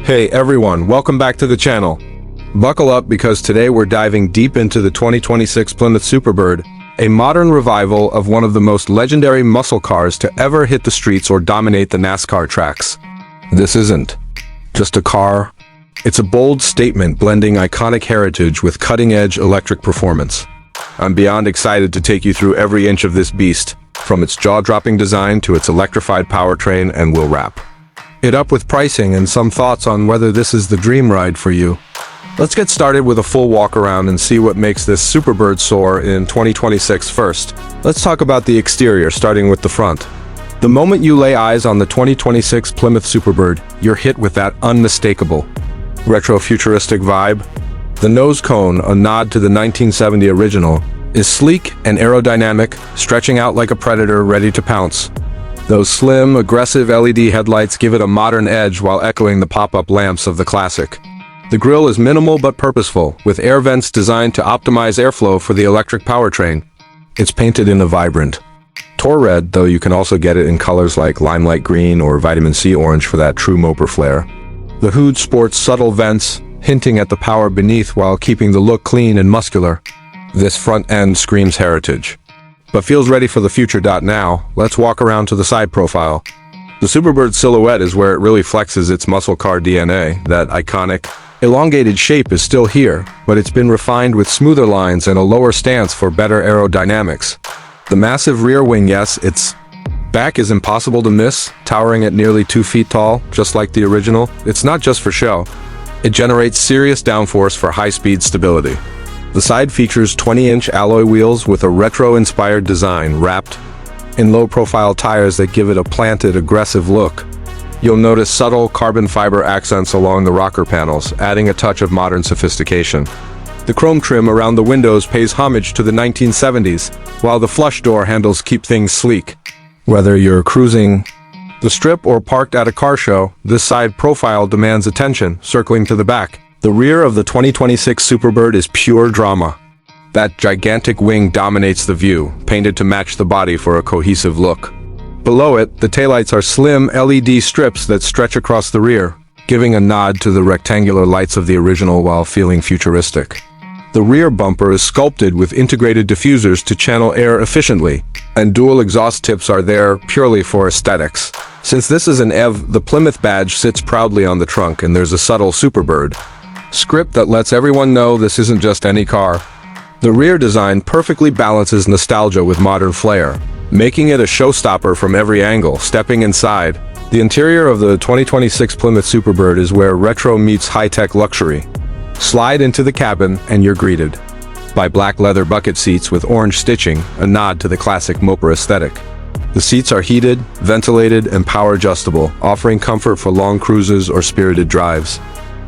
Hey everyone, welcome back to the channel. Buckle up because today we're diving deep into the 2026 Plymouth Superbird, a modern revival of one of the most legendary muscle cars to ever hit the streets or dominate the NASCAR tracks. This isn't just a car, it's a bold statement blending iconic heritage with cutting-edge electric performance. I'm beyond excited to take you through every inch of this beast, from its jaw-dropping design to its electrified powertrain, and we'll wrap it up with pricing and some thoughts on whether this is the dream ride for you. Let's get started with a full walk around and see what makes this Superbird soar in 2026 first. Let's talk about the exterior, starting with the front. The moment you lay eyes on the 2026 Plymouth Superbird, you're hit with that unmistakable retro-futuristic vibe. The nose cone, a nod to the 1970 original, is sleek and aerodynamic, stretching out like a predator ready to pounce. Those slim, aggressive LED headlights give it a modern edge while echoing the pop-up lamps of the classic. The grille is minimal but purposeful, with air vents designed to optimize airflow for the electric powertrain. It's painted in a vibrant Tor red, though you can also get it in colors like limelight green or vitamin C orange for that true moper flair. The hood sports subtle vents, hinting at the power beneath while keeping the look clean and muscular. This front end screams heritage, but feels ready for the future. Now, let's walk around to the side profile. The Superbird silhouette is where it really flexes its muscle car DNA. That iconic, elongated shape is still here, but it's been refined with smoother lines and a lower stance for better aerodynamics. The massive rear wing, yes, its back is impossible to miss, towering at nearly 2 feet tall, just like the original. It's not just for show. It generates serious downforce for high-speed stability. The side features 20-inch alloy wheels with a retro-inspired design wrapped in low-profile tires that give it a planted, aggressive look. You'll notice subtle carbon fiber accents along the rocker panels, adding a touch of modern sophistication. The chrome trim around the windows pays homage to the 1970s, while the flush door handles keep things sleek. Whether you're cruising the strip or parked at a car show, this side profile demands attention, circling to the back. The rear of the 2026 Superbird is pure drama. That gigantic wing dominates the view, painted to match the body for a cohesive look. Below it, the taillights are slim LED strips that stretch across the rear, giving a nod to the rectangular lights of the original while feeling futuristic. The rear bumper is sculpted with integrated diffusers to channel air efficiently, and dual exhaust tips are there purely for aesthetics. Since this is an EV, the Plymouth badge sits proudly on the trunk, and there's a subtle Superbird script that lets everyone know this isn't just any car. The rear design perfectly balances nostalgia with modern flair, making it a showstopper from every angle. Stepping inside, the interior of the 2026 Plymouth Superbird is where retro meets high-tech luxury. Slide into the cabin and you're greeted by black leather bucket seats with orange stitching, a nod to the classic moper aesthetic. The seats are heated, ventilated, and power adjustable, offering comfort for long cruises or spirited drives.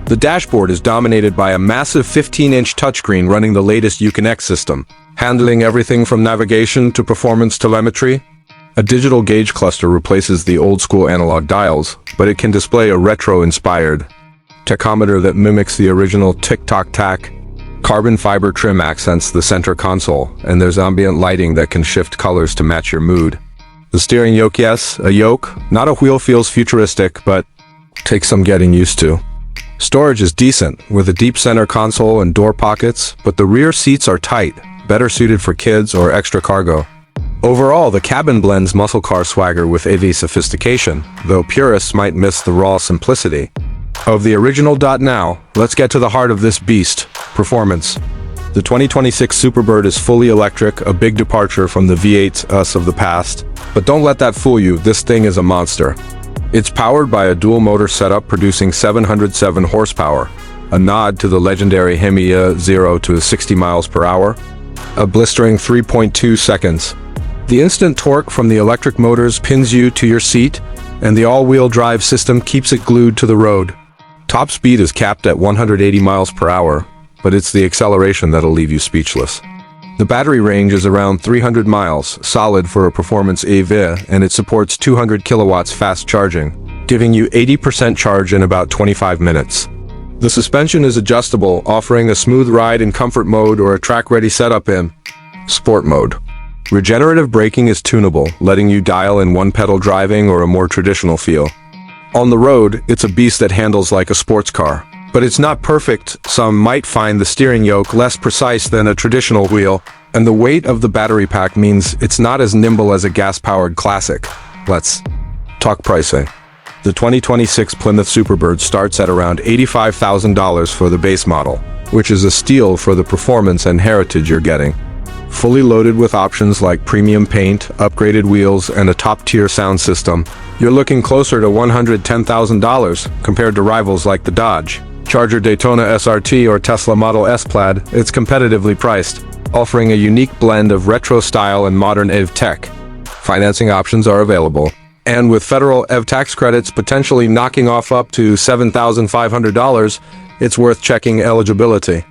The dashboard is dominated by a massive 15-inch touchscreen running the latest Uconnect system, handling everything from navigation to performance telemetry. A digital gauge cluster replaces the old-school analog dials, but it can display a retro-inspired tachometer that mimics the original tick-tock-tack. Carbon fiber trim accents the center console, and there's ambient lighting that can shift colors to match your mood. The steering yoke, yes, a yoke, not a wheel, feels futuristic, but takes some getting used to. Storage is decent, with a deep center console and door pockets, but the rear seats are tight, better suited for kids or extra cargo. Overall, the cabin blends muscle car swagger with AV sophistication, though purists might miss the raw simplicity of the original. Now, let's get to the heart of this beast: performance. The 2026 Superbird is fully electric, a big departure from the V8 us of the past. But don't let that fool you, this thing is a monster. It's powered by a dual-motor setup producing 707 horsepower, a nod to the legendary Hemi 0 to 60 miles per hour, a blistering 3.2 seconds. The instant torque from the electric motors pins you to your seat, and the all-wheel drive system keeps it glued to the road. Top speed is capped at 180 miles per hour, but it's the acceleration that'll leave you speechless. The battery range is around 300 miles, solid for a performance EV, and it supports 200 kilowatts fast charging, giving you 80% charge in about 25 minutes. The suspension is adjustable, offering a smooth ride in comfort mode or a track-ready setup in sport mode. Regenerative braking is tunable, letting you dial in one-pedal driving or a more traditional feel. On the road, it's a beast that handles like a sports car. But it's not perfect. Some might find the steering yoke less precise than a traditional wheel, and the weight of the battery pack means it's not as nimble as a gas-powered classic. Let's talk pricing. The 2026 Plymouth Superbird starts at around $85,000 for the base model, which is a steal for the performance and heritage you're getting. Fully loaded with options like premium paint, upgraded wheels, and a top-tier sound system, you're looking closer to $110,000 compared to rivals like the Dodge Charger Daytona SRT or Tesla Model S Plaid. It's competitively priced, offering a unique blend of retro style and modern EV tech. Financing options are available, and with federal EV tax credits potentially knocking off up to $7,500, it's worth checking eligibility.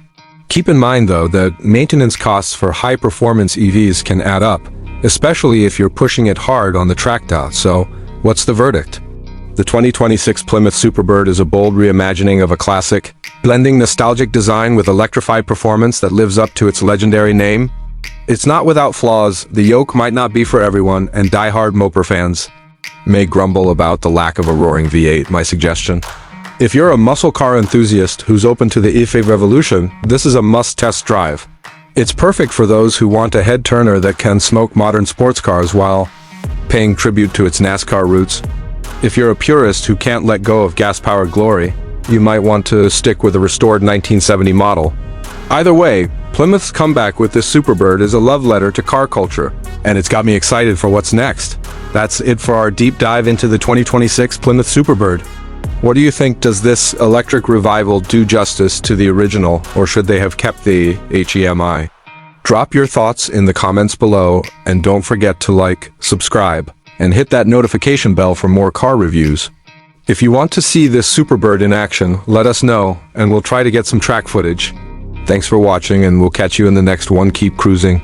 Keep in mind, though, that maintenance costs for high-performance EVs can add up, especially if you're pushing it hard on the track dot. So, what's the verdict? The 2026 Plymouth Superbird is a bold reimagining of a classic, blending nostalgic design with electrified performance that lives up to its legendary name. It's not without flaws. The yoke might not be for everyone, and die-hard moper fans may grumble about the lack of a roaring V8, my suggestion. If you're a muscle car enthusiast who's open to the EV revolution, this is a must-test drive. It's perfect for those who want a head-turner that can smoke modern sports cars while paying tribute to its NASCAR roots. If you're a purist who can't let go of gas-powered glory, you might want to stick with a restored 1970 model. Either way, Plymouth's comeback with this Superbird is a love letter to car culture, and it's got me excited for what's next. That's it for our deep dive into the 2026 Plymouth Superbird. What do you think? Does this electric revival do justice to the original, or should they have kept the HEMI? Drop your thoughts in the comments below, and don't forget to like, subscribe, and hit that notification bell for more car reviews. If you want to see this Superbird in action, let us know, and we'll try to get some track footage. Thanks for watching, and we'll catch you in the next one. Keep cruising.